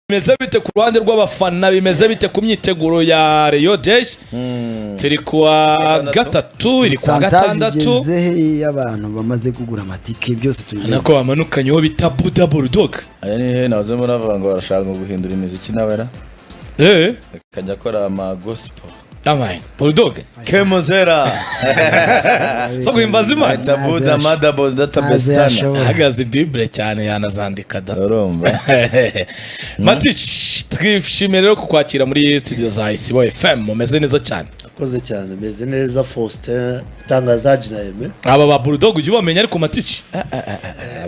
bimeze bite ku ruhande rw'abafana, bimeze bite ku myiteguro ya Rayon Day? Turi kuwa gatatu, iri kuwa gatandatu. Y'abantu bamaze kugura amatike byose tugiye. Nako bamanukanyeho bita Buda Bulldog. Aya ni he nazo mbona bavuga ngo barashaka guhindura imiziki nawera. Kajya akora ama gospel. Amai, Bulldog. Kemozera. So guhimbaza Imana. Buda Madabo database tana. Hagaze Bible cyane yanazandika da. Urumva. Matich, twishimiye rero kukwakira muri studio za Isibo FM. Mumeze neza cyane. Akoze cyane, meze neza. Faustin Tangazaji na Aime. Aba ba Bulldog ujye bamenya ariko Matich.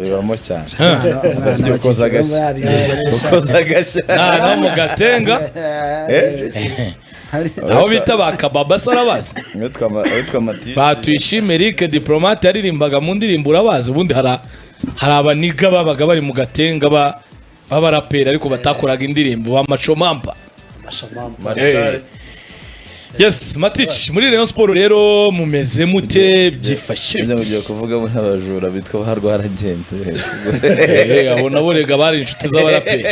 Bibamo cyane. Ukoza gasha. Ukoza gasha. No mu gatenga. Aho bita bakababa sarabazi. Witwa Matich. Batwishime Eric diplomate aririmbaga mu ndirimbo urabazi, ubundi hari abaniga babaga bari mu gatenga b'abaraperi ariko batakoraga indirimbo bamacomampa. Yes, Matich, muri Rayon Sport rero mumeze mute byifashe? Ngiye kuvuga mu abajura bitwa harwa haragenze. Abo naborega bari inshuti z'abaraperi.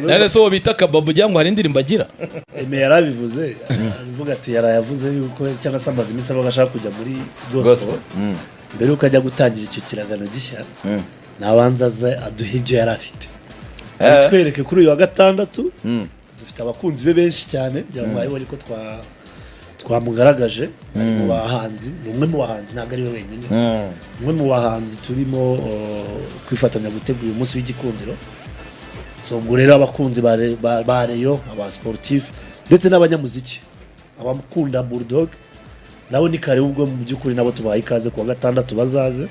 Nare so bita kababu cyangwa hari indirimbo agira? Eme yarabivuze, avuga ati yarayavuze yuko cyangwa sambaza imisa bagashaka kujya muri gospel. Mbere ukajya gutangira icyo kiragano gishya. Nabanza ze aduha ibyo yarafite. Twereke kuri uyu wa gatandatu. Dufite abakunzi be benshi cyane byambaye ariko twamugaragaje mu bahanzi, umwe mu bahanzi ntabwo ari we wenyine, umwe mu bahanzi turimo kwifatanya gutegura uyu munsi w'igikundiro. So ubwo rero abakunzi ba Rayon, aba sportif ndetse n'abanyamuziki, abamukunda Bulldog nabo ni kare ubwo mu byukuri nabo tubaye ikaze ku wa gatandatu bazaze.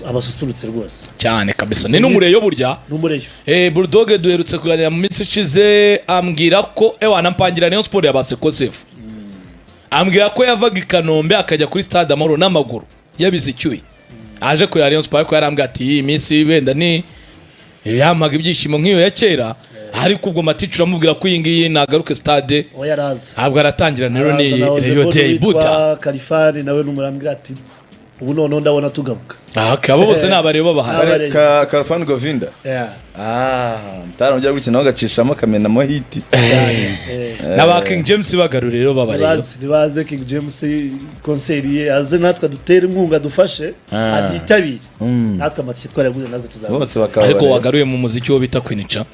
Abasusurutse rwose cyane kabisa. Ni n'umureyo burya. N'umureyo. Bulldog duherutse kuganira mu minsi ishize, ambwira ko nampangira Rayon Sport yabase Kosefu. Ambwira ko yavaga i Kanombe akajya kuri Stade Amahoro n'amaguru yabize icyuye. Aje kuri Rayon Sport ko yarambwira ati iyi minsi benda ni yamaga ibyishimo nk'iyo ya kera, ariko ubwo Matich uramubwira ko iyi ngiyi nagaruke Stade. Ahubwo aratangira rero ni Rayon Day Buta. Kalifani nawe n'umurambwira ati ubu none ndabona tugaruka. Abo bose nabareba bahanze. Kalifani Govinda. Mtaramujya gukina bagacishamo kamenamo hiti. Naba King James bagaru rero babareba. Nibaze King James concert ye aze natwe dutera inkunga dufashe agitabira. Natwe amatike twaraguze natwe tuzaba. Bose bakaba. Ariko wagaruye mu muziki wo bita Kwinica.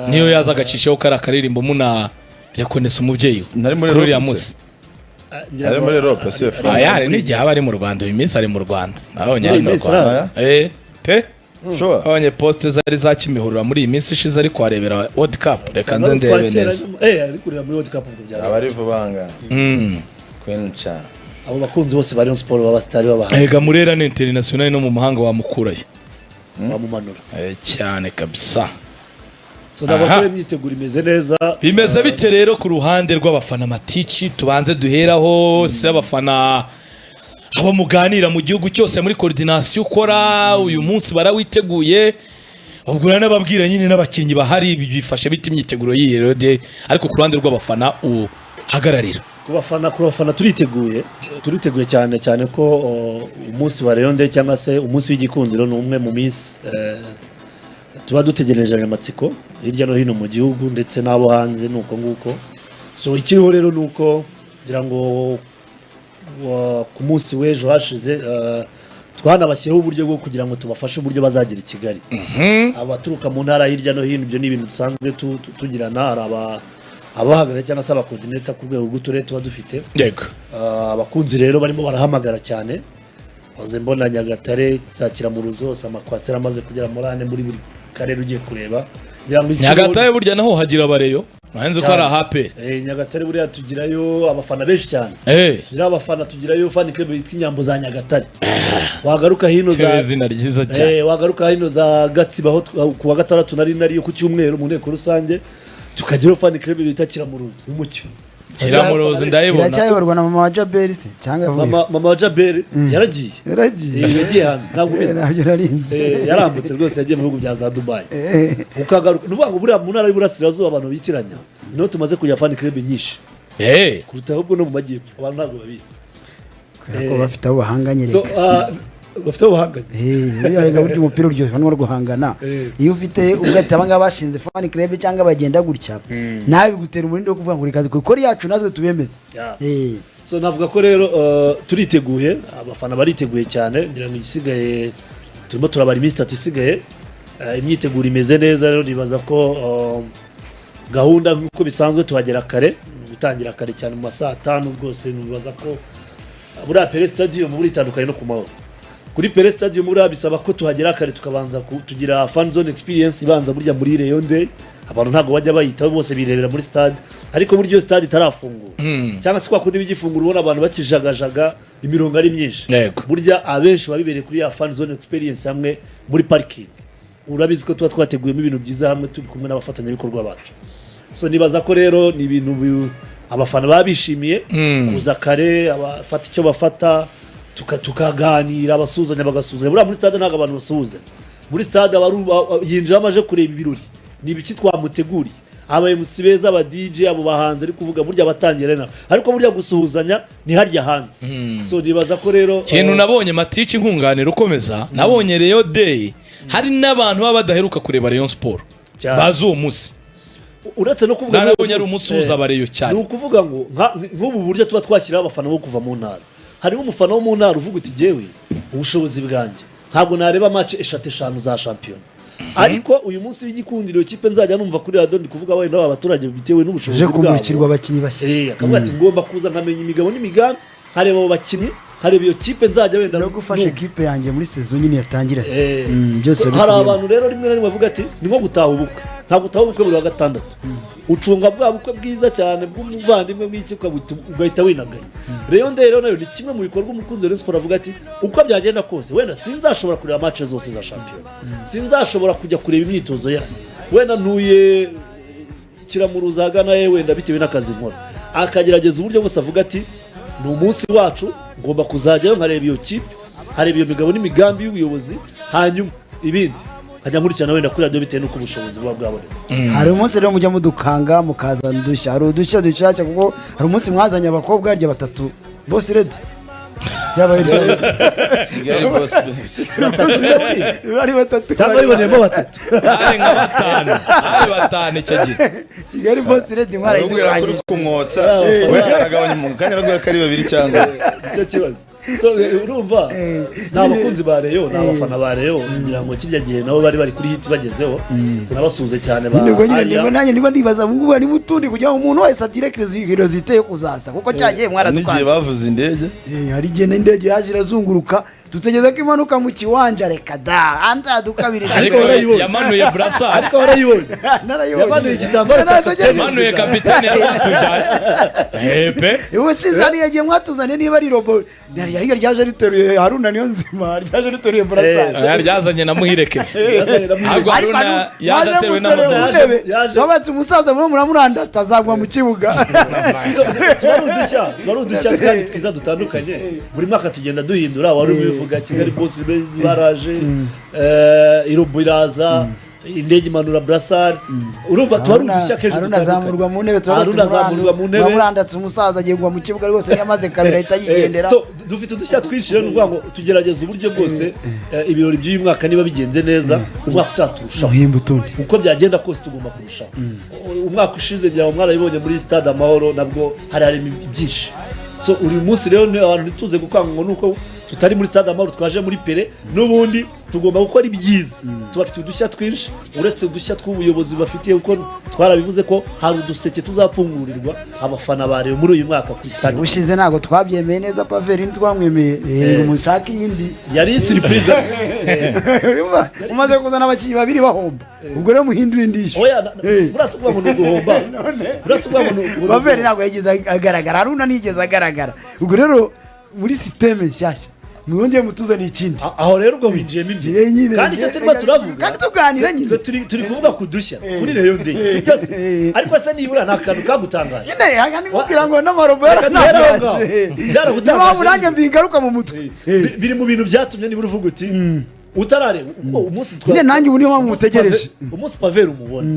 Niyo yaza agacishaho karakaririmbo muna yakonesa umubyeyi. Kuri ya musi. Ari muri Europe CF. Yari n'igihe aba ari mu Rwanda, uyu minsi ari mu Rwanda. Nabonye ari mu Rwanda. Pe? Sure. Abanye poste zari za Kimihurura muri iyi minsi ishize ari kwarebera World Cup. Reka nze ndebe neza. Ari kureba muri World Cup ngo byara. Abari vubanga. Kwencha. Abo bakunzi bose bari on sport baba stari baba. Ega Murera ni international no mu mahanga wamukuraye. Bamumanura. Cyane kabisa. So nabakore myitegura imeze neza. Bimeze bite rero ku ruhande rw'abafana Matich? Tubanze duheraho se abafana abo muganira mu gihugu cyose muri coordination ukora uyu munsi barawiteguye. Ubwo n'ababwira nyine n'abakinyi bahari bifashe biti imyiteguro y'Rayon Day, ariko ku ruhande rw'abafana uhagararira. Ku bafana turiteguye cyane ko umunsi wa Rayon Day cyangwa se umunsi w'igikundiro ni umwe mu minsi tuba dutegereje amatsiko hirya no hino mu gihugu ndetse n'abo hanze nuko nguko. So ikiriho rero nuko ngira ngo ku munsi w'ejo hashize twanabashyiraho uburyo bwo kugira ngo tubafashe uburyo bazagira i Kigali. Abaturuka mu ntara hirya no hino, ibyo ni ibintu dusanzwe tugirana, hari abahagarariye cyangwa se abakoordinator ku rwego rw'uturere tuba dufite. Yego. Abakunzi rero barimo barahamagara cyane. Oze mbona Nyagatare zakira mu ruzo hose amakwasitera amaze kugera muri ane muri buri karere ugiye kureba. Nyagatare burya naho hagira abareyo. Nanze ko ari ahape. Nyagatare buriya tugirayo abafana benshi cyane. Tugira abafana, tugirayo fan club yitwa Inyambo za Nyagatare. Wagaruka hino za izina ryiza cyane. Wagaruka hino za Gatsibaho ku wa gatandatu nari yo ku cyumweru mu nteko rusange. Tukagira fan club bita Kiramuruzi umucyo. Kiramuruzi ndayibona. Iracyayoborwa na mama wa Jaberi se cyangwa mama wa Jaberi yaragiye. Yagiye hanze ntabwo bizi. Nabyo narinze. Yarambutse rwose yagiye mu bihugu bya za Dubai. Ukagaruka nuvuga ngo buriya mu ntara y'Iburasirazuba abantu bitiranya. Ino tumaze kujya fan club nyinshi. Kuruta ahubwo no mu majyepfo abantu ntabwo babizi. Ko bafite abo bahanganye reka. bafite ubuhanganye iyo arega burya umupira uryoshye no guhangana iyo ufite ugahita abangaba bashinze fan club cyangwa bagenda gutya nawe bigutera umurindi wo kuvuga ngo reka dukore yacu natwe tubemeze. So navuga ko rero turiteguye, abafana bariteguye cyane, ngira ngo igisigaye turimo turabara iminsi 3 isigaye, imyiteguro imeze neza. Rero nibaza ko gahunda nk'uko bisanzwe tuhagera kare, gutangira kare cyane mu masaha 5 rwose. Nibaza ko muri Pele Stadium muri itandukanye no ku Mahoro. Kuri Pele Stadium muri bisaba ko tuhagera kare tukabanza tugira fan zone experience ibanza burya muri Rayon Day. Abantu ntago bajya bayita bose birebera muri stade, ariko buryo stade itarafungura cyangwa se kwa kundi bigifungura ubona abantu bakijagajaga imirongo ari myinshi. Burya abenshi babibereye kuri ya fan zone experience hamwe muri parking. Urabizi ko tuba twateguyemo ibintu byiza hamwe turi kumwe n'abafatanyabikorwa bacu. So nibaza ko rero ni ibintu abafana babishimiye kuza kare, abafata icyo bafata tukaganira, abasuzanya bagasuzanya. Buriya muri stade ntago abantu basuhuza. Muri stade yinjira amaje kureba ibirori, ni ibiki twamuteguriye, abaye musibeza aba DJ abo bahanze ari kuvuga burya batangira na, ariko burya gusuhuzanya ni harya hanze. So nibaza ko rero kintu nabonye Matici nkunganira ukomeza, nabonye Rayon Day hari n'abantu baba badaheruka kureba Rayon Sport bazi uwo munsi. Uretse no kuvuga nabonye ari umusuhuza abareyo cyane. Ni ukuvuga ngo nk'ubu buryo tuba twashyira abafana bo kuva mu ntara, hari umufana wo mu ntara uvuga uti jewe ubushobozi bwanjye ntabwo nareba match 5 za champion, ariko uyu munsi w'igikundiro kipe nzajya numva kuri radio ndi kuvuga wenda abaturage bitewe n'ubushobozi bwabo kumurikirwa abakinyi bashya. Akavuga ati ngomba kuza nkamenya imigabo n'imigambi, hareba abo bakinyi, hareba iyo kipe nzajya wenda no gufasha kipe yanjye muri saison nyine yatangira. Byose hari abantu rero rimwe na rimwe bavuga ati ni nko gutaha ubukwe, nta gutaha ubukwe buri wa gatandatu, ucunga bwa bukwe bwiza cyane bw'umuvandimwe mw'iki ugahita winaganya. Rayon Day rero nayo ni kimwe mu bikorwa umukunzi wa Sport avuga ati uko byagenda kose wenda sinzashobora kureba match zose za champion, sinzashobora kujya kureba imyitozo yayo, wenda ntuye kiramuruza hagana ye wenda bitewe n'akazi nkora, akagerageza uburyo bwose avuga ati ni umunsi wacu ngomba kuzajyayo nkareba iyo kipe, hareba iyo migabo n'imigambi y'ubuyobozi, hanyuma ibindi hajya nkurikirana wenda kuri radio bitewe n'uko ubushobozi buba bwabonetse. Hari umunsi rero mujya mudukanga mukazana udushya, hari udushya dushaka kuko hari umunsi mwazanye abakobwa harya 3 boss ready yabaye Kigali boss ari 3 cyangwa bibonemo 3 ari nka 5 ari 5 icyo gihe Kigali boss ready ubwira kuri kumwotsa we aragabanya mu kanya ragwe kari 2 cyangwa icyo kibazo. So urumva n'abakunzi ba Rayon n'abafana ba Rayon ngira ngo kirya gihe nabo bari kuri hit bagezeho, tunabasuze cyane ba nanjye niba ndibaza ngo ari mutundi kugira umuntu wese agire curiosity yo kuzaza kuko cyagiye mwaradukana n'igihe bavuze indege hari igihe n'indege yaje irazunguruka tutegeza ko imanuka mu kiwanja reka da anta dukabirije, ariko yamanuye brasa, ariko warayibonye yamanuye igitambaro yamanuye kapitani yari utujyanye hepe ubushize ari yagiye mwatuzanye niba ari robo yari ryaje riteruye Haruna niyo nzima ryaje riteruye brasa yari ryazanye na Muhire Kefi, ahubwo Haruna yaje ateruwe n'amudebe yabatse umusaza muri muramuranda tazagwa mu kibuga. Tubaru udushya kandi twiza dutandukanye buri mwaka tugenda duhindura. Wari ubivuga Kigali boss baraje irobo iraza indege manura brasar, urumva tubaru udushya keje azamurwa mu ntebe murandatse umusaza agiye gwa mu kibuga rwose yamaze kabira ahita yigendera. So dufite udushya twinshi rero nuvuga ngo tugerageza uburyo bwose ibirori by'uyu mwaka niba bigenze neza umwaka utaturushaho uko byagenda kose tugomba kurushaho. Umwaka ushize ngira ngo mwarabibonye muri Stade Amahoro nabwo hari byinshi. So uyu munsi rero abantu ntituze gukanga ngo nuko tutari muri Stade Amahoro twaje muri Pele, n'ubundi tugomba gukora ibyiza. Tubafite udushya twinshi uretse udushya tw'ubuyobozi bafitiye kuko twarabivuze ko hari uduseke tuzapfungurirwa abafana ba Rayon muri uyu mwaka ku stade. Ushize ntago twabyemeye neza Paveri ntitwamwemeye umushaka yindi yari surprise umaze kuzana abakinnyi babiri bahomba ubwo rero muhindura indishyo. Oya burasubwa ngo guhomba burasubwa ngo Paveri ntago yagize agaragara, Haruna nigeze agaragara. Ubwo rero muri systeme nshyashya mwongeye mutuzana ikindi aho rero ubwo winjiyemo imbere kandi icyo turimo turavuga kandi tuganira nyine turi kuvuga kudushya kuri Rayon Day sibyo ariko se nibura nta kantu kagutangaje nyine yani kugira ngo n'amarobo yaratangaje byaragutangaje buranye mbigaruka mu mutwe biri mu bintu byatumye nibura uvuga uti utarareba umunsi nyine nanjye ubu niyo mpamvu mutegereje umunsi Paveri umubona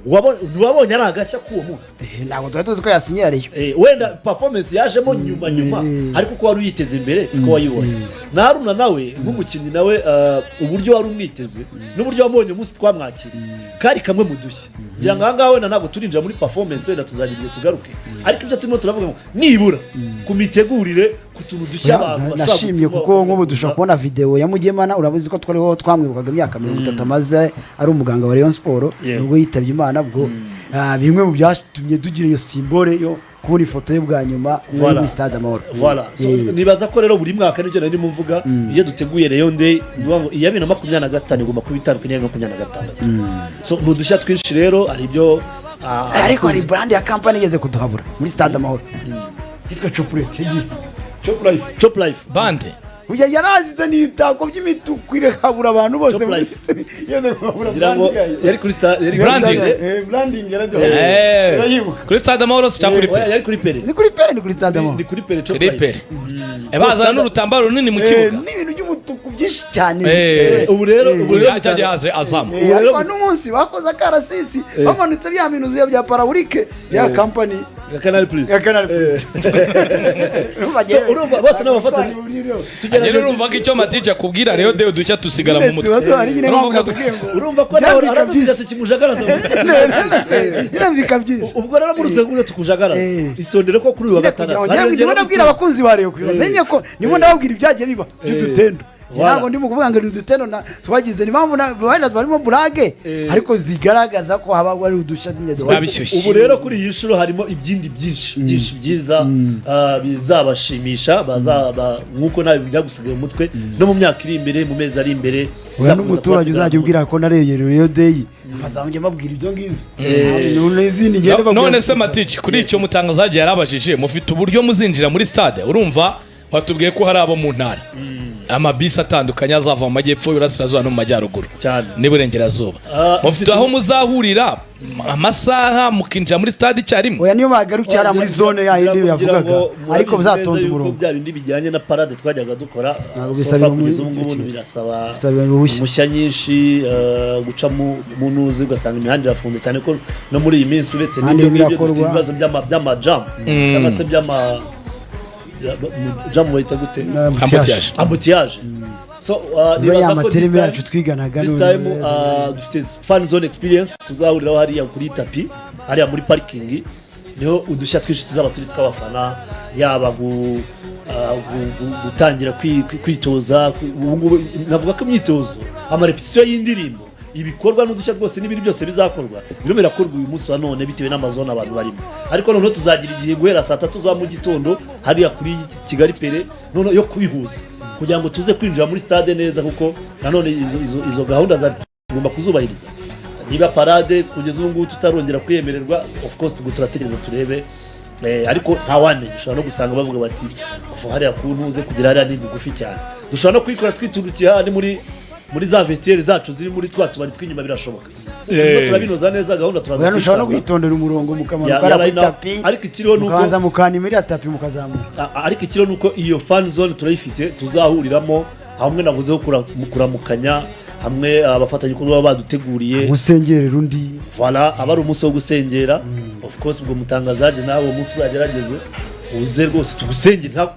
ntiwabonye ari agashya k'uwo munsi ntabwo tuba tuzi ko yasinyira Rayon wenda performance yajemo nyuma ariko ko wari uyiteze imbere siko wayibonye na Haruna nawe nk'umukinnyi nawe uburyo wari umwiteze n'uburyo wamubonye umunsi twamwakiriye kari kamwe mu dushya ngira ngo ahangaha wenda ntabwo turinjira muri performance wenda tuzagira igihe tugaruke ariko ibyo turimo turavuga ngo nibura ku mitegurire ku tuntu dushya abantu nashimye kuko nk'ubu dushobora kubona video ya Mugemana urabuzi ko twariho twamwibukaga imyaka 30 amaze ari umuganga wa Rayon Sport ubwo yitabye Imana bwo bimwe mu byatumye tugira iyo simbole yo kubona ifoto ye bwa nyuma muri Stade Amahoro. Nibaza ko rero buri mwaka n'ibyo nari mu mvuga iyo duteguye Rayon Day ngo iya 2025 igomba kuba itandukanye na 2026 so nudushya twinshi rero ari byo ariko hari brand ya company yeze kuduhabura muri Stade Amahoro yitwa Chocolate Chop Life bande uya yarazize n'ibitako by'imituku irekabura abantu bose yeze kuhabura yari kuri branding kuri Stade Amahoro cyangwa yari kuri Pere ni kuri Stade Amahoro ni kuri Pere Chop Life bazana n'urutambaro runini mu kibuga n'ibintu by'umutuku byinshi cyane ubu rero cyajye haze Azam ariko n'umunsi bakoze akarasisi bamanutse bya minuzuye bya Paraburike ya company ya Canal Plus urumva bose n'abafatanya tugera urumva ko icyo Maticha kubwira rero Deo dushya tusigara mu mutwe urumva ko nawe aradufite tukimujagaraza birambika byinshi ubwo rero muri twe tukujagaraza itondere ko kuri uyu wa gatandatu ndimo ndabwira abakunzi ba Rayon menye ko ndimo ndababwira ibyagiye biba by'udutendo ntabwo ndimo kuvuga ngo udutendo twagize ni mpamvu wenda barimo burage ariko zigaragaza ko haba ari udushya ubu rero kuri iyi nshuro harimo ibyindi byinshi byiza bizabashimisha nk'uko nawe byagusigaye mu mutwe no mu myaka iri imbere mu mezi ari imbere n'umuturage uzajya ubwira ko narebye Rayon Day bazamujya babwira ibyo ngizo none se Maticha kuri icyo mutangazaje yarabajije mufite uburyo muzinjira muri stade urumva watubwiye ko hari abo mu ntara amabisi atandukanye azava mu majyepfo y'Uburasirazuba no mu majyaruguru n'Iburengerazuba mufite aho muzahurira amasaha mukinjira muri stade icyarimwe oya niyo bagarukira muri zone ya yindi yavugaga ariko bizatonze umurongo bya bindi bijyanye na parade twajyaga dukora kugeza ubu ngubu birasaba mushya nyinshi guca mu ntuzi ugasanga imihanda irafunze cyane ko no muri iyi minsi uretse n'ibyo dufite ibibazo by'amajam cyangwa se jamu bayita gute ambutiyaje so nibaza ko this time dufite fan zone experience tuzahuriraho hariya kuri tapi hariya muri parking niho udushya twinshi tuzaba turi tw'abafana yaba gutangira kwitoza navuga ko imyitozo amarepetisiyo y'indirimbo ibikorwa n'udushya rwose n'ibindi byose bizakorwa birimo birakorwa uyu munsi wa none bitewe n'amazone abantu barimo ariko noneho tuzagira igihe guhera saa 3 za mu gitondo hariya kuri Kigali Pere none yo kubihuza kugira ngo tuze kwinjira muri stade neza kuko nanone izo gahunda zagomba kuzubahiriza niba parade kugeza ubu ngubu tutarongera kwiyemererwa of course ubwo turategereza turebe ariko ntawane dushobora no gusanga bavuga bati kuva hariya ku ntuze kugira hariya ni bigufi cyane dushobora no kwikora twiturukiye hano muri za vestiaire zacu ziri muri tubari twinyuma birashoboka turabinoza neza gahunda turaza ushobora no kwitondera umurongo mukamara kuri tapi ariko ikiriho nuko mukaza mukanimira tapi mukazamuka ariko ikiriho nuko iyo fan zone turayifite tuzahuriramo hamwe navuzeho kuramukanya hamwe abafatanya kuba baduteguriye musengera undi voilà abari umunsi wo gusengera of course ubwo mutangazaje nawe umunsi uzagerageze uze rwose tugusengera ntabwo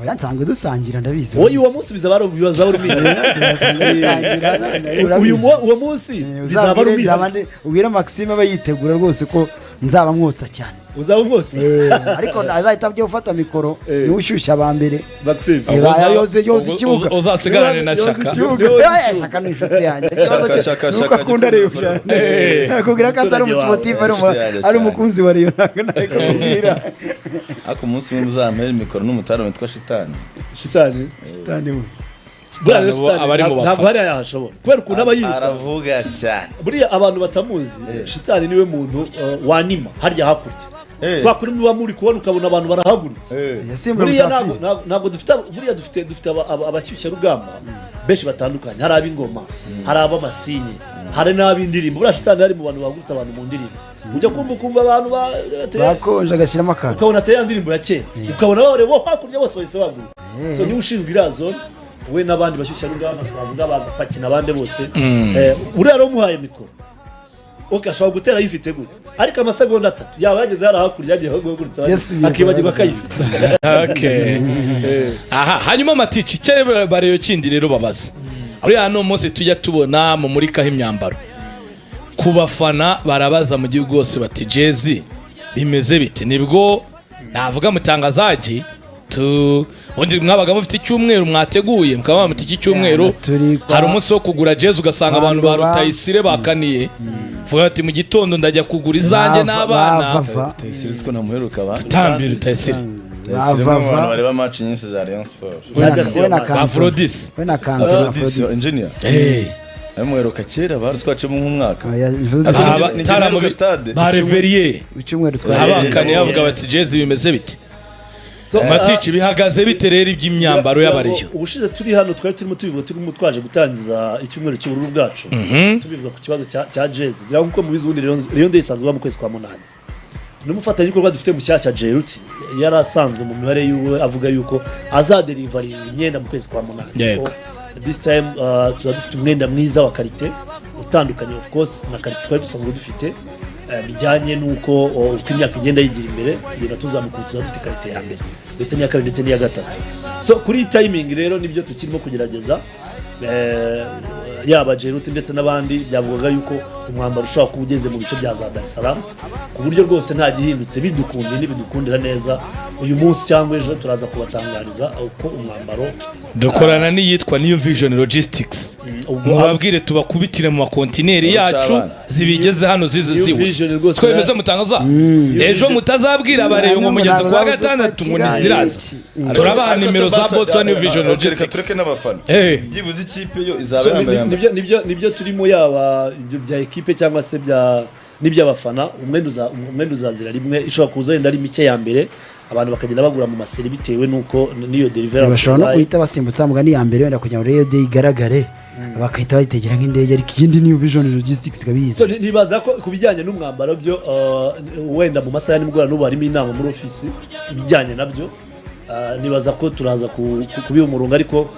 oya nsanzwe dusangira ndabizi wowe uwo munsi bizaba ari ubibaza uri uwo munsi bizaba ari umwihane ubwira Maxime aba yitegura rwose ko nzaba mwotsa cyane uzaba umwotsa ariko azahita byo ufata mikoro niwe ushyushya aba mbere Maxime yoze ikibuga uzasigarane na Shaka Shaka ni inshuti yanjye nuko akunda Rayon cyane kugira ko atari umusportif ari umukunzi wa Rayon ntabwo kubwira ako munsi umwe uzampera mikoro n'umutaro witwa Shitani ntabwo hariya yahashobora kubera ukuntu aba yiruka aravuga cyane buriya abantu batamuzi Shitani niwe muntu wanima harya hakurya bakuri muri muri kubona ukabona abantu barahagurutse buriya ntabwo dufite abashyushya rugamba benshi batandukanye hari ab'ingoma hari ab'amasinye hari n'ab'indirimbo buriya Shitani hari mu bantu bahagurutse abantu mu ndirimbo ujya kumva abantu bakonje agashyiramo akantu ukabona ateye ya ndirimbo ya kera ukabona barebo hakurya bose bahise baguruka so niwe ushinzwe iriya zone we n'abandi bashyushya rugamba twavuga bagapakina abandi bose uriya rero umuhaye mikoro okay ashobora gutera yifite gute ariko amasegonda 3 yaba yageze hari hakurya yagiye guhagurutsa akibagirwa kayifite okay aha hanyuma matici cyere bareyo kindi rero babaza ari hano mose tujya tubona mu murikaho imyambaro ku bafana barabaza mu gihugu hose bati jezi bimeze bite nibwo navuga mutangazaji ubundi mwabaga mufite icyumweru mwateguye mukaba mufite iki cyumweru hari umunsi wo kugura jezi ugasanga abantu ba Rutayisire bakaniye vuga ati mu gitondo ndajya kugura izanjye n'abana Rutayisire siko namuheruka ba tambira Rutayisire abantu bareba match nyinshi za Rayon Sport Afrodis we na Kanzu engineer amuheruka kera baruswacemo nk'umwaka taramu stade ba Reverier icyumweru abakaniye bavuga bati jezi bimeze bite matici bihagaze bite rero iby'imyambaro y'abariyo ubushize turi hano twari turimo tubivuga turimo twaje gutangiza icyumweru cy'ubururu bwacu tubivuga ku kibazo cya jezi ngira nkuko mubizi ubundi Rayon Day isanzwe mu kwezi kwa 8 n'umufatanya ibikorwa dufite mushyashya Jeruti yari asanzwe mu mibare y'uwe avuga yuko azaderivaringa imyenda mu kwezi kwa 8 this time tuza dufite umwenda mwiza wa karite utandukanye of course na karite twari dusanzwe dufite bijyanye nuko uko imyaka igenda yigira imbere tugenda tuzamuka tuza dufite karite ya mbere ndetse n'iya kabiri ndetse n'iya gatatu so kuri timing rero nibyo tukirimo kugerageza yaba Jeruti ndetse n'abandi byavugaga yuko umwambaro ushobora kuba ugeze mu bice bya za Dar es Salaam ku buryo rwose nta gihindutse bidukundiye n'ibidukundira neza uyu munsi cyangwa ejo turaza kubatangariza uko umwambaro dukorana n'iyitwa New Vision Logistics mubabwire tubakubitire mu makontineri yacu zibigeze hano ziwe twemeze mutangaza ejo mutazabwira abareyo ngo mugeze kwa gatandatu ngo niziraza turabaha nimero za boss wa New Vision Logistics tureke n'abafana byibuze ikipe yo izaba nibyo turimo yaba bya equipe cyangwa se bya n'iby'abafana umwenda uzazira rimwe ishobora kuza yenda ari mike ya mbere abantu bakagenda bagura mu maseri bitewe nuko niyo deliverance bashobora no guhita basimbutsa mugani ya mbere wenda kugira ngo Rayon Day igaragare bakahita bayitegera nk'indege ariko iyindi New Vision Logistics kabizi so nibaza ko kubijyanye n'umwambaro byo wenda mu masaha nimugora n'ubu harimo inama muri office ibijyanye nabyo nibaza ko turaza kubiha umurongo ariko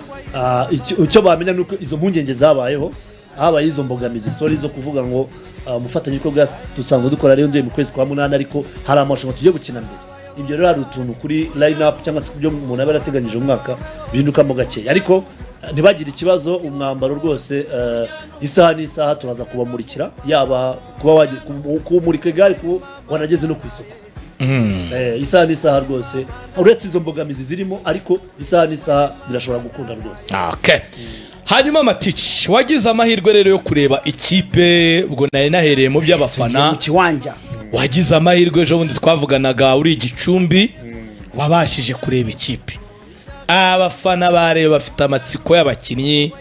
icyo bamenya nuko izo mpungenge zabayeho habaye izo mbogamizi sorry zo kuvuga ngo umufatanye ko gas dusanzwe dukora Rayon Day mu kwezi kwa 8 ariko hari amarushanwa tugiye gukina mbere ibyo rero hari utuntu kuri line up cyangwa se byo umuntu aba yarateganyije umwaka bindukamo gake ariko ntibagire ikibazo umwambaro rwose isaha n'isaha turaza kubamurikira yaba kuba kumurika igare ko wanageze no ku isoko isaha n'isaha rwose uretse izo mbogamizi zirimo ariko isaha n'isaha birashobora gukunda rwose okay hanyuma matici wagize amahirwe rero yo kureba ikipe ubwo nari nahereye mu by'abafana mu kiwanja wagize amahirwe ejo bundi twavuganaga uri Gicumbi wabashije kureba ikipe abafana bareba bafite amatsiko y'abakinnyi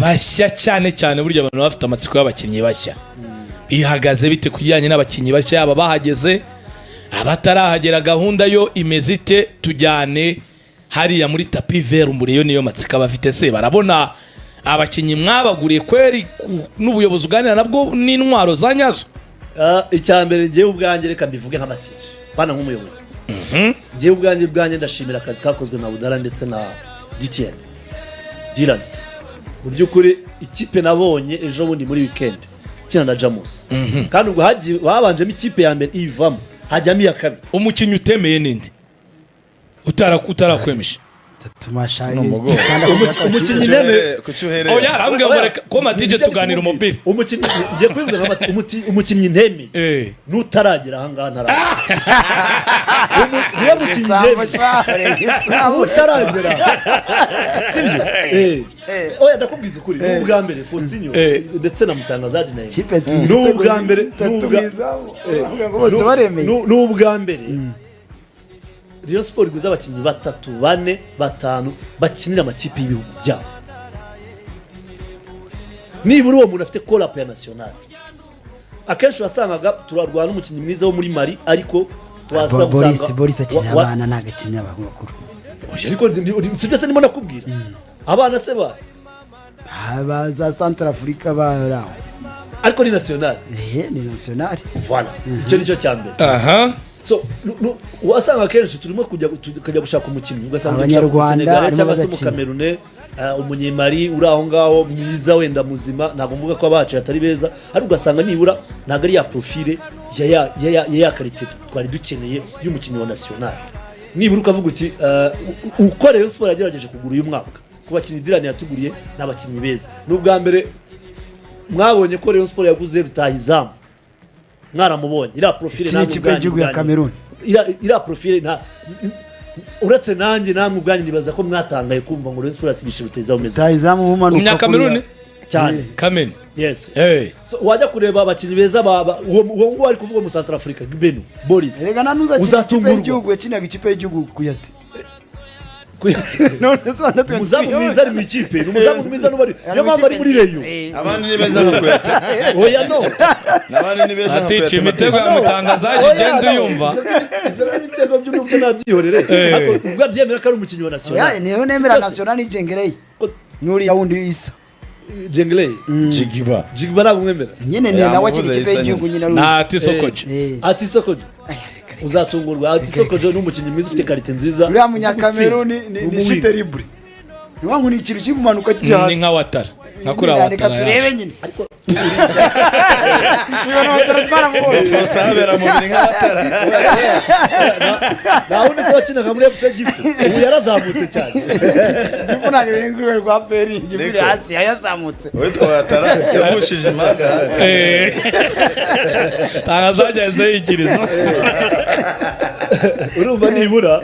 bashya cyane cyane burya abantu bafite amatsiko y'abakinnyi bashya bihagaze bite kujyanye n'abakinnyi bashya aba bahageze abatarahagera gahunda yo imeze ite tujyane hariya muri tapi vert umureyo niyo matsika bafite se barabona abakinnyi mwabaguriye kweri n'ubuyobozi uganira nabwo n'intwaro za nyazo icyambere ngiye ubwanjye reka mbivuge nk'amatije bana nk'umuyobozi ngiye ubwanjye ndashimira akazi kakozwe na Budara ndetse na DTN Dylan mu by'ukuri ikipe nabonye ejo bundi muri weekend kina na Jamus kandi ubwo babanjemo ikipe ya mbere ivamo hajyamo iya kabiri umukinnyi utemeye ninde utarakwemisha tumashaye umukinnyi neme kucyuhere oya arambwira ko matije tuganira umupira umukinnyi ngiye kwivuga umukinnyi nteme nutaragera aha ngaha ntara niba umukinnyi nteme nutaragera sibyo oya ndakubwiza ukuri ni ubwa mbere Faustinho ndetse na Mutangazaji naye ni ubwa mbere ni ubwa mbere Rayon Sport guza abakinnyi 3 4 5 bakinira amakipe y'ibihugu byabo nibura uwo muntu afite call up ya national akenshi wasangaga turarwana umukinnyi mwiza wo muri Mali ariko twasa gusanga Boris akina abana nagakinya abakuru ariko sibyo se ndimo nakubwira abana se ba za Central Africa ariko ni national ni national voilà icyo nicyo cyambere so wasanga kenshi turimo kujya gushaka umukinnyi ugasanga Abanyarwanda Senegal cyangwa se mu bagakina. Cameroon umunyemari uri aho ngaho mwiza wenda muzima ntabwo mvuga ko abacu atari beza ariko ugasanga nibura ntabwo ari ya profile ya karite twari dukeneye y'umukinnyi wa national nibura ukavuga uti uko Rayon Sport yagerageje kugura uyu mwaka ku bakinnyi Dylan yatuguriye n'abakinnyi beza n'ubwa mbere mwabonye ko Rayon Sport yaguze Rutahizamu mwaramubonye iriya profile namwe ikipe y'igihugu ya Cameroon iriya profile uretse nanjye namwe ubwanyu nibaza ko mwatangaye kumva ngo Rayon Sport yasigisha Rutahizamu umeze Rutahizamu umanuka Umunyakameruni cyane Kamen yes so wajya kureba abakinnyi beza uwo ngo ari kuvuga mu Central Africa Beno Boris rega nanuza ikipe y'igihugu yakinaga ikipe y'igihugu kuyate none so natwe umuzamu mwiza ari mu ikipe umuzamu mwiza n'ubari yo mpamvu ari muri Rayon abandi ni beza nko kuyata oya no nabandi ni beza nko atici kuyata imitego ya mutangazaji genda uyumva ibyo bitego by'ubwo nabyihorere ariko ubwo abyemera ko ari umukinnyi wa national niyo nemera national ni Jengerey nuri ya wundi isa Jengley Jigiba ntabwo mwemera nyine ni nawe akiri ikipe y'igihugu nyine ari na Tisokoje ati Sokoje uzatungurwa ati Sokoje ni umukinnyi mwiza ufite karite nziza uriya munyakameruni ni shiteribure ni wangu ni ikintu cy'umanuka kijya ni nka Watara nka kuri Watara turebe nyine ariko niba Watara twaramubonye Fosabera mu nka Watara naho nise wakinaga muri FC Gifu ubu yarazamutse cyane Gifu ntabwo ari ngurwe rwa peri Gifu hasi yazamutse witwa Watara yavushije imaga hasi tangazaji azayikiriza urumva nibura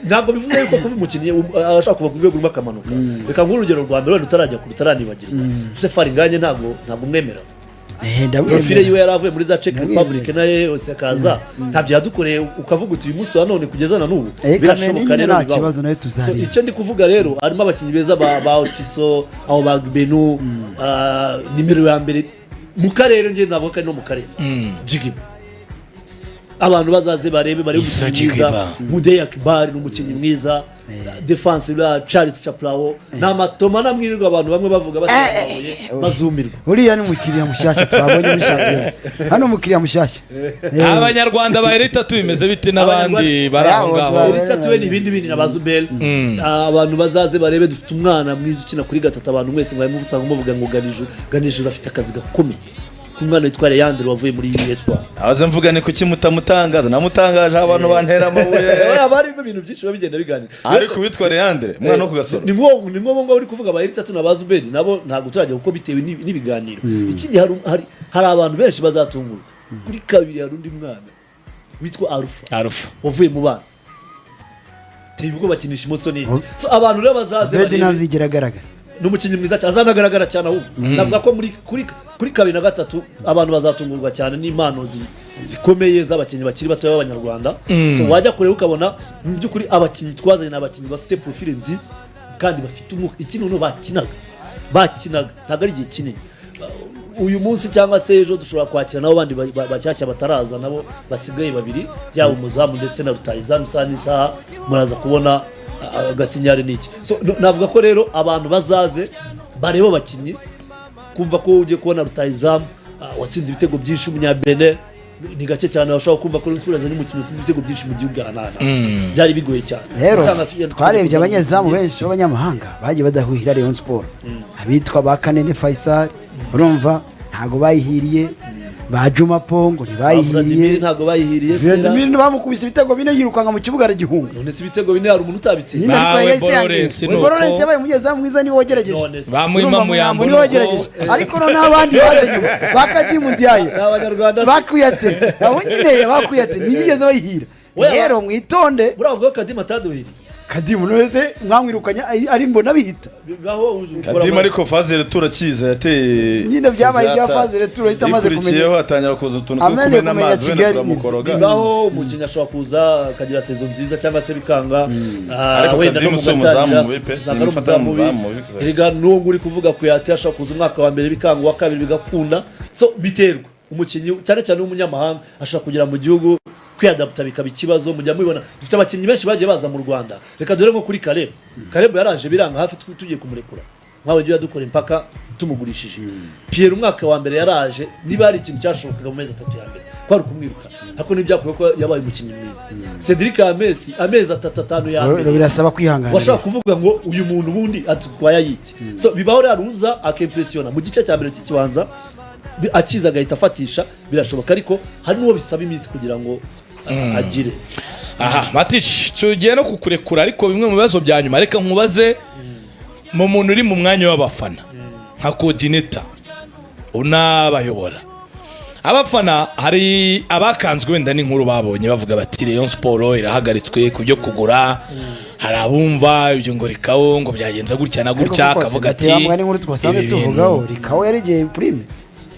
ntabwo bivuze yuko kuba umukinnyi ashaka kuva ku rwego rumwe akamanuka reka nguhe urugero rwa mbere wenda utarajya ku rutaranibagirwa se Faringanye ntabwo mwemera profile yiwe yaravuye muri za Czech Republic naye yose akaza ntabyo yadukoreye ukavuga uti uyu munsi wa none kugeza na n'ubu birashoboka rero nta kibazo nawe tuzari icyo ndi kuvuga rero harimo abakinnyi beza ba Otiso aho ba Benu nimero ya mbere mu karere nge ndavuga no mu karere Jigiba abantu bazaze barebe umukinnyi mwiza Mudeyi Akbar ni umukinnyi mwiza defense la Charles Chaplao n'amatoma namwirirwa abantu bamwe bavuga basabaye bazumirwa uriya ni umukiriya mushyashya twabonye muri champion hano umukiriya mushyashya abanyarwanda bahera itatu bimeze bite n'abandi baraho ngaho itatu we n'ibindi na Bazubel abantu bazaze barebe dufite umwana mwiza ukina kuri gatatu abantu mwese mwaye muvusanga muvuga ngo Ganijuru afite akazi gakomeye umwana witwa Leandre wavuye muri Espoir abaze mvuga ni kuki mutamutangaza namutangaje abantu bantera amabuye abari ibintu byinshi babigenda biganira ariko witwa Leandre umwana wo kugasoro ni ngombwa uri kuvuga abayiri 3 na Bazubeli nabo ntabwo turajya kuko bitewe n'ibiganiro ikindi hari abantu benshi bazatungura kuri kabiri hari undi mwana witwa Alpha wavuye mu bana tibwo bakinisha imoso n'indi so abantu rero bazaze bari nazigira garagara n'umukinnyi mwiza cyane azanagaragara cyane ahubwo navuga ko kuri kabiri na gatatu abantu bazatungurwa cyane n'impano zikomeye z'abakinnyi bakiri bato b'abanyarwanda so wajya kure ukabona mu by'ukuri abakinnyi twazanye n'abakinnyi bafite profile nziza kandi bafite ikintu bakinaga ntabwo ari igihe kinini uyu munsi cyangwa se ejo dushobora kwakira nabo bandi bashyashya bataraza nabo basigaye babiri yaba umuzamu ndetse na Rutahizamu isaha n'isaha muraza kubona agasinyare niki so navuga ko rero abantu bazaze bareba abakinnyi kumva ko ugiye kubona Rutahizamu watsinze ibitego byinshi umunyabene ni gake cyane bashobora kumva ko Rayon Sport n'umukinnyi utsinze ibitego byinshi mu gihugu Ghana byari bigoye cyane rero twarebye abanyezamu benshi b'abanyamahanga bagiye badahuhira Rayon Sport abitwa ba Kanene Faisal urumva ntago bayihiriye ba Juma Pongo ntibayihiriye ntago bayihiriye Vladimir bamukubise ibitego bine yirukanga mu kibuga aragihunga none si ibitego bine hari umuntu utabitsinze Bororens yabaye umuyezamu mwiza niwe wagerageje bamuhima mu yambo niwe wagerageje ariko no n'abandi baje bakadimu ndiyaye abanyarwanda bakuyate abo nyine bakuyate nibigeze bayihira rero mwitonde buravuga ko Kadimu ataduhiriye Kadimu nose mwamwirukanye ari mbona bihita Kadimu ariko Fazil turakiza yateye nyine byabaye bya Fazil turahita amaze kumenya atangira kuza utuntu two kumena amazi wenda turamukoroga ngaho umukinnyi ashobora kuza akagira saison nziza cyangwa se bikanga wenda no muzamu mubi erega n'uwo uri kuvuga ko yati ashobora kuza umwaka wa mbere bikanga wa kabiri bigakunda so biterwa umukinnyi cyane cyane w'umunyamahanga ashobora kugira mu gihugu kwiadapta bikaba ikibazo mujya mubibona dufite abakinnyi benshi bagiye baza mu Rwanda reka dore nko kuri Caleb yaraje biranga hafi tugiye kumurekura nkawe giye dukora impaka tumugurishije Pierre umwaka wa mbere yaraje niba ari ikintu cyashobokaga mu mezi 3 ya mbere kwari kumwiruka ariko nibyakuye ko yabaye umukinnyi mwiza Cedric amezi 3-5 ya mbere birasaba kwihangana washaka kuvuga ngo uyu muntu bundi atutwaya yiki so bibaho raruza akimpressiona mu gice cya mbere cy'ikibanza akiza agahita afatisha birashoboka ariko hari n'uwo bisaba iminsi kugira ngo agire aha Matic tugiye no kukurekura ariko bimwe mu bibazo bya nyuma reka nkubaze mu muntu uri mu mwanya w'abafana nka coordinator unabayobora abafana hari abakanzwe wenda n'inkuru babonye bavuga bati Rayon Sport irahagaritswe ku byo kugura hari abumva ibyo ngo rikawo ngo byagenza gutya na gutya akavuga ati amwe n'inkuru twasanze tuvugaho rikawo yarigeye prime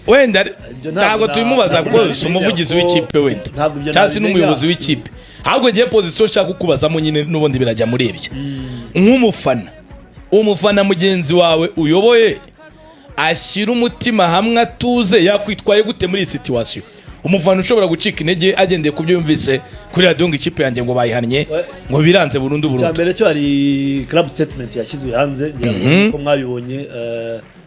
wenda ntabwo tubimubaza ko umuvugizi w'ikipe wenda cyangwa n'umuyobozi w'ikipe ahubwo ngiye position nshaka kukubazamo nyine n'ubundi birajya muri ibyo nk'umufana mugenzi wawe uyoboye ashyira umutima hamwe atuze yakwitwaye gute muri iyi situation umufana ushobora gucika intege agendeye ku byo yumvise kuri radio ngo ikipe yanjye ngo bayihannye ngo biranze burundu cyambere cyo hari club statement yashyizwe hanze ngira ko mwabibonye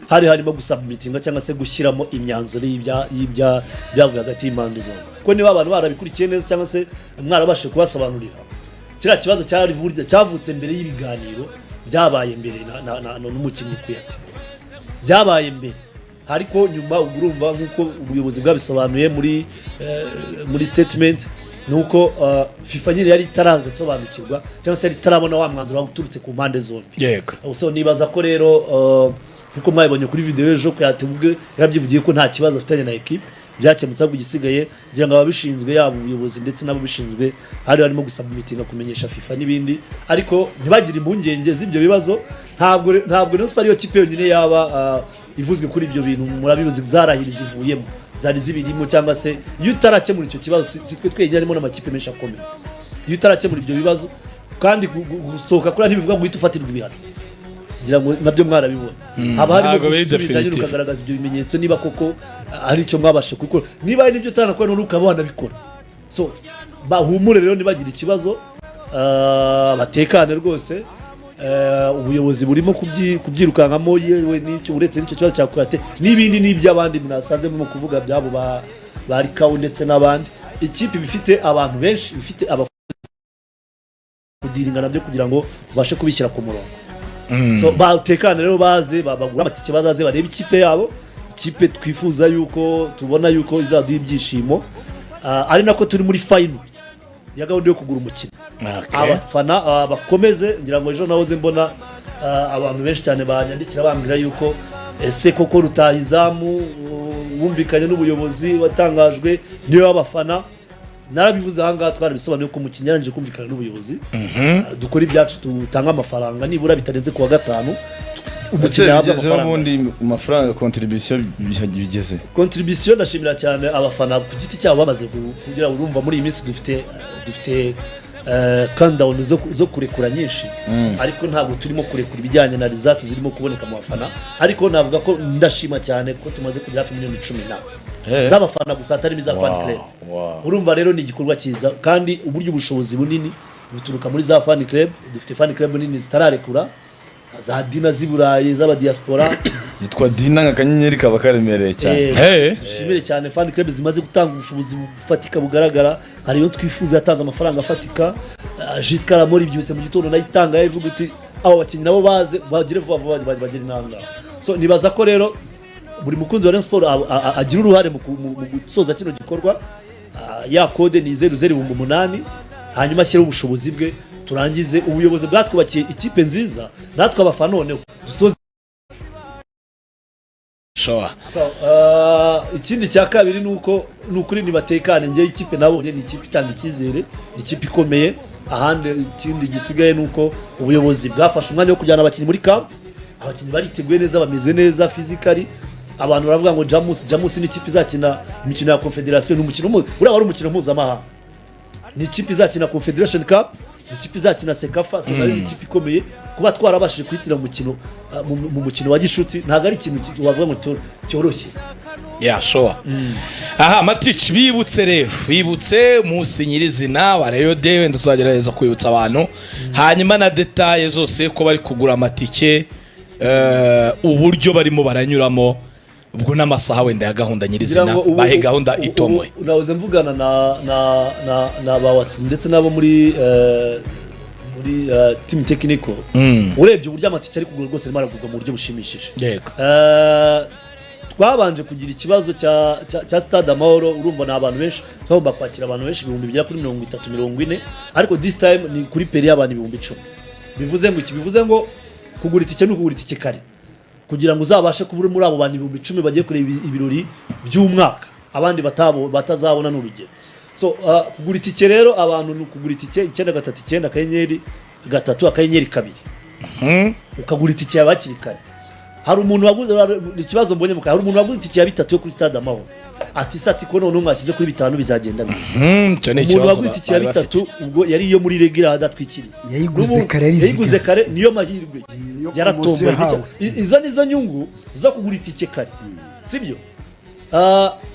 hari harimo gusubmitinga cyangwa se gushyiramo imyanzuro y'ibya byavuye hagati y'impande zombi ko niba abantu barabikurikiye neza cyangwa se mwarabashe kubasobanurira kiriya kibazo cyari burya cyavutse mbere y'ibiganiro byabaye mbere n'umukinnyi kuyati byabaye mbere ariko nyuma urumva nkuko ubuyobozi bwabisobanuye muri statement nuko FIFA nyine yari itaragasobanukirwa cyangwa se yari itarabona wa mwanzuro uturutse ku mpande zombi yego so nibaza ko rero nkuko mwabonye kuri video ejo ko yatubwe yarabyivugiye ko nta kibazo afitanye na equipe byakemutse ahubwo igisigaye kugira ngo ababishinzwe yaba ubuyobozi ndetse n'ababishinzwe hari harimo gusubmitinga kumenyesha FIFA n'ibindi ariko ntibagire impungenge z'ibyo bibazo ntabwo Rayon Sport ariyo kipe yonyine yaba ivuzwe kuri ibyo bintu murabibuze zarahiri zivuyemo zari zibirimo cyangwa se iyo utarakemura icyo kibazo sitwe twegera harimo n'amakipe menshi akomeye iyo utarakemura ibyo bibazo kandi gusohoka kuri ntibivuga ngo uhite ufatirwa ibihano ngira ngo nabyo mwarabibona haba harimo gusubiza nyine ukagaragaza ibyo bimenyetso niba koko ari icyo mwabashe gukora niba ari nibyo utanakora none ukaba wanabikora so bahumure rero nibagira ikibazo batekane rwose ubuyobozi burimo kubyirukankamo yewe n'icyo uretse n'icyo kibazo cyakwate n'ibindi n'iby'abandi mwasanze mu kuvuga byabo bari kawo ndetse n'abandi ikipe bifite abantu benshi bifite kudiringa nabyo kugira ngo ubashe kubishyira ku murongo so batekane rero baze bagura amatike bazaze bareba ikipe yabo ikipe twifuza yuko tubona yuko izaduha ibyishimo ari nako turi muri final ya gahunda yo kugura umukino abafana bakomeze ngira ngo ejo nahoze mbona abantu benshi cyane banyandikira bambwira yuko ese koko rutahizamu wumvikanye n'ubuyobozi watangajwe niyo w'abafana narabivuze ahangaha twarabisobanuye ko umukinnyi yarangije kumvikana n'ubuyobozi dukora ibyacu tutanga amafaranga nibura bitarenze kuwa gatanu umukinnyi ahabwa amafaranga ubundi amafaranga contribution bigeze contribution ndashimira cyane abafana ku giti cyabo bamaze kugira urumva muri iyi minsi dufite countdown zo kurekura nyinshi ariko ntabwo turimo kurekura ibijyanye na results zirimo kuboneka mu bafana ariko navuga ko ndashima cyane ko tumaze kugira hafi miliyoni 10 z'abafana gusa atari miza fan club urumva rero ni igikorwa cyiza kandi uburyo ubushobozi bunini buturuka muri za fan club dufite fan club nini zitararekura za dina z'iburayi z'aba diaspora yitwa dina nk'akanyenyeri kaba karemereye cyane dushimire cyane fan club zimaze gutanga ubushobozi bufatika bugaragara hari yo twifuza yatanze amafaranga afatika Giscard Amori byutse mu gitondo nayitanga yavuga uti abo bakinnyi nabo baze bagire vuba vuba bagire intanga so nibaza ko rero buri mukunzi wa Rayon Sport agira uruhare mu gusoza kino gikorwa ya code ni 0008 hanyuma ashyira ubushobozi bwe turangize ubuyobozi bwatwubakiye ikipe nziza natwe abafana noneho dusoze ikindi cya kabiri nuko nukuri nibatekane ngiye ikipe nabonye ni ikipe itanga icyizere ni ikipe ikomeye ahandi ikindi gisigaye nuko ubuyobozi bwafashe umwanya wo kujyana abakinnyi muri camp abakinnyi bariteguye neza bameze neza physically abantu baravuga ngo Jamus ni ikipe izakina imikino ya Confederation n'umukino uri umukino mpuzamahanga ni ikipe izakina Confederation Cup ni ikipe izakina Sekafa so ni ikipe ikomeye kuba twarabashije kwitsira mu mukino wa gishuti ntago ari ikintu wavuga ngo cyoroshye sure aha Matic bibutse musinyirizina wa Rayon Day wenda tuzagerageza kwibutsa abantu hanyuma na details zose ko bari kugura amatike uburyo barimo baranyuramo ubwo n'amasaha wenda ya gahunda nyirizina bahe gahunda itomoye. Nahoze mvugana na bawasi ndetse nabo muri team technical urebye uburyo amatike ari kugura rwose maragurwa mu buryo bushimishije. Yego. Twabanje kugira ikibazo cya Stade Amahoro, urumva na abantu benshi bagomba kwakira abantu benshi ibihumbi bigera kuri 30-40, ariko this time ni kuri peri y'abantu 10,000. bivuze ngo iki? Bivuze ngo kugura itike no kugura itike kare kugira ngo uzabashe kubura muri abo bantu 10,000 bagiye kureba ibirori by'umwaka, abandi batazabona n'urugero. So kugura itike rero abantu ni kugura itike 939 akanyenyeri 3 akanyenyeri 2 ukagura itike yabakiri kare. Hari umuntu waguze ikibazo mbonye mu hari umuntu waguze itike ya 3 yo kuri Stade Amahoro ati sati ko none mwashyize kuri 5 bizagenda bite? Umuntu waguze itike ya 3 ubwo yari iyo muri regular adatwikiriye yayiguze kare niyo mahirwe yaratomboye. Izo nizo nyungu zo kugura itike kare, sibyo?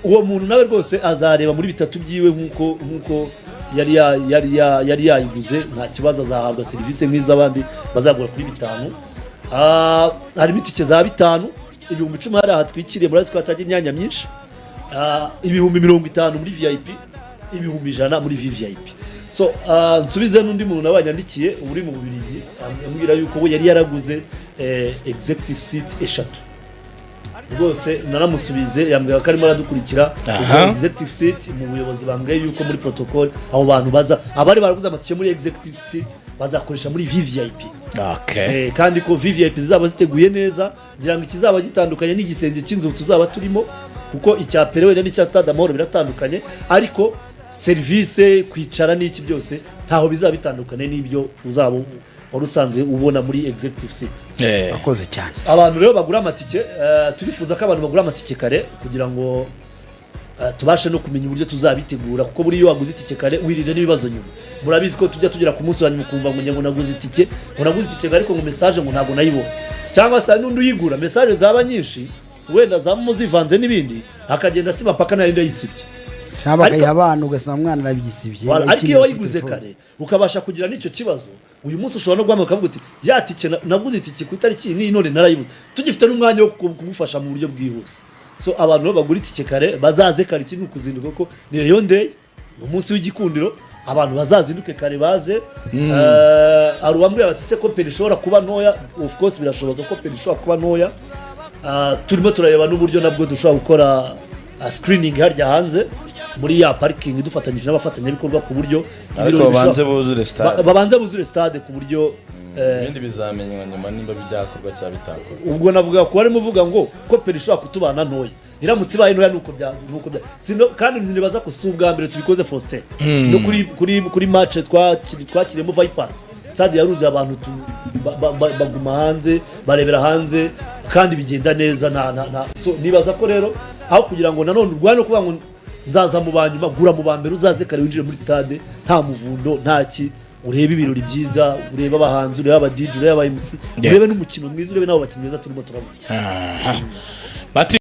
Uwo muntu nawe rwose azareba muri 3 byiwe nkuko yari yayiguze, nta kibazo azahabwa serivisi nk'iz'abandi bazagura kuri 5. Hari itike za 5 ibihumbi 10 hari ahatwikiriye muri asiko atagira imyanya myinshi, ibihumbi 50 muri VIP, ibihumbi 100 muri VVIP. So nsubize n'undi muntu nabanyandikiye uri mu Bubiligi ambwira yuko we yari yaraguze executive seat 3 rwose naramusubize yambwira ko arimo aradukurikira executive seat mu buyobozi bambwiye yuko muri protocol abo bantu baza abari baraguze amatike muri executive seat bazakoresha muri VVIP. Okay. Kandi ko VVIP zizaba ziteguye neza ngira ngo ikizaba gitandukanye n'igisenge cy'inzu tuzaba turimo, kuko icya Perewe n'icya Stade Amahoro biratandukanye, ariko service kwicara n'iki byose ntaho bizaba bitandukanye n'ibyo uzaba urusanzwe ubona muri executive seat. Akoze cyane. Abantu rero bagura amatike, turifuza ko abantu bagura amatike kare kugira ngo tubashe no kumenya uburyo tuzabitegura, kuko buri iyo waguze itike kare wirinde n'ibibazo nyuma. Murabizi ko tujya tugira ku munsi wa nyuma kumva ngo naguze itike, ariko ngo message ngo ntabwo nayibona, cyangwa se n'undi uyigura message zaba nyinshi wenda zamuzivanze n'ibindi akagenda siba paka narinda yisibye cyangwa abantu ugasanga umwana arabyisibye. Ariko iyo wayiguze kare ukabasha kugira n'icyo kibazo, uyu munsi ushobora no guhamaka ukavuga uti ya tike naguze itike ku itariki iyi none narayibuze, tugifite n'umwanya wo kugufasha mu buryo bwihuse. So abantu bagura itike kare bazaze kare kintu kuzinduka ko ni Rayon Day umunsi w'igikundiro, abantu bazazinduke kare baze. Aruwambwira bati se ko peri ishobora kuba ntoya, of course birashoboka ko peri ishobora kuba ntoya. Turimo turareba n'uburyo nabwo dushobora gukora screening harya hanze muri ya parking dufatanyije n'abafatanyabikorwa ku buryo babanze buzure stade ku buryo ibindi bizamenywa nyuma nimba byakorwa cyangwa bitakora. Ubwo navuga ko barimo vuga ngo ko peri ishobora kutubana ntoya, iramutse ibaye ntoya nuko bya kandi nibaza ko si ubwa mbere tubikoze Faustin no kuri match twakiremo Vipers stade yaruzuye abantu baguma hanze barebera hanze kandi bigenda neza so nibaza ko rero aho kugira ngo nanone urwane kuvuga ngo nzaza mu banyuma gura mu bambere uzaze kare winjire muri stade nta muvundo ntaki, urebe ibirori byiza, urebe abahanzi, urebe aba DJ, urebe aba MC, urebe n'umukino mwiza, urebe nabo bakinnyi beza turimo turavuga.